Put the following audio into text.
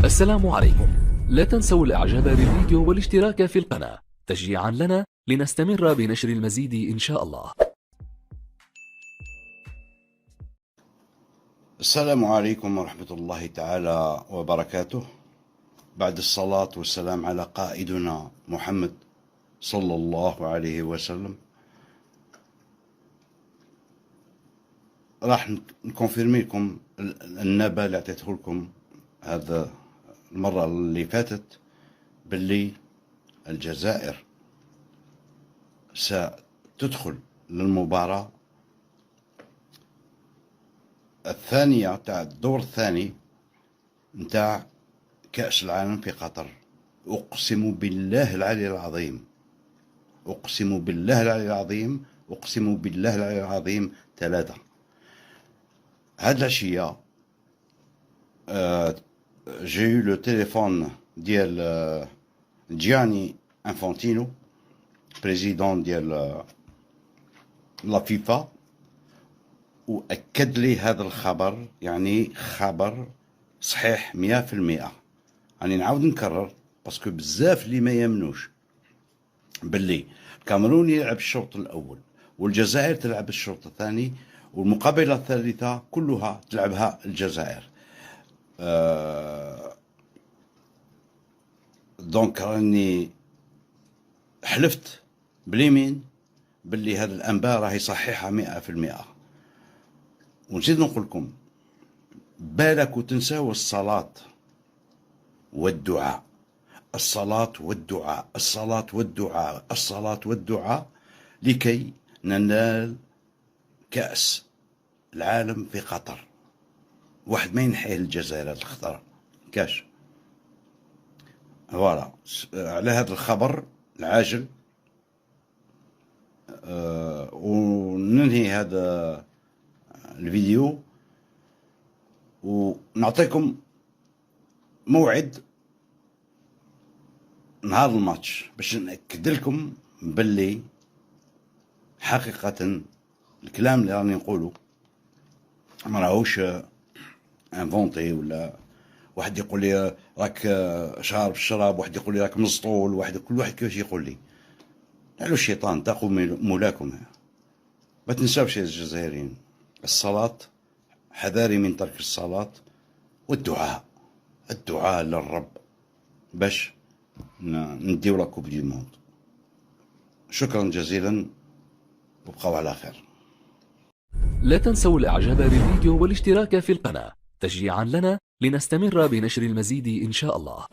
السلام عليكم. لا تنسوا الاعجاب بالفيديو والاشتراك في القناة تشجيعا لنا لنستمر بنشر المزيد إن شاء الله. السلام عليكم ورحمة الله تعالى وبركاته. بعد الصلاة والسلام على قائدنا محمد صلى الله عليه وسلم، راح نكونفيرمي لكم النبأ اللي اعطيته لكم هذا المرة اللي فاتت، باللي الجزائر ستدخل للمباراة الثانية تاع الدور الثاني نتاع كأس العالم في قطر. أقسم بالله العلي العظيم، أقسم بالله العلي العظيم، أقسم بالله العلي العظيم، ثلاثة. هاد العشية جي يو لو تيليفون ديال جياني انفانتينو، بريزيدون ديال لا فيفا، وأكد لي هذا الخبر، يعني خبر صحيح 100%. يعني نعاود نكرر باسكو بزاف اللي ما يامنوش باللي الكاميرون يلعب الشوط الأول والجزائر تلعب الشوط الثاني والمقابلة الثالثة كلها تلعبها الجزائر. دونك راني حلفت باليمين باللي هذه الأنباء راهي صحيحة 100%. ونزيد نقول لكم بالك وتنساو الصلاة والدعاء، الصلاة والدعاء، الصلاة والدعاء، الصلاة والدعاء، لكي ننال كأس العالم في قطر. واحد ما ينحيه الجزائر هذا الخطر كاش. فوالا على هذا الخبر العاجل وننهي هذا الفيديو ونعطيكم موعد نهار الماتش باش نأكد لكم باللي حقيقة الكلام اللي راني نقوله ما راهوش انفونتي، ولا واحد يقول لي راك شارب الشراب، واحد يقول لي راك مسطول، كل واحد كيفاش يقول لي. علو الشيطان تاخذ مولاكم. ما تنساوش يا الجزائريين الصلاة، حذاري من ترك الصلاة، والدعاء، الدعاء للرب باش نديو لا كوب دي موند. شكرا جزيلا وبقوا على خير. لا تنسوا الاعجاب بالفيديو والاشتراك في القناة تشجيعا لنا لنستمر بنشر المزيد إن شاء الله.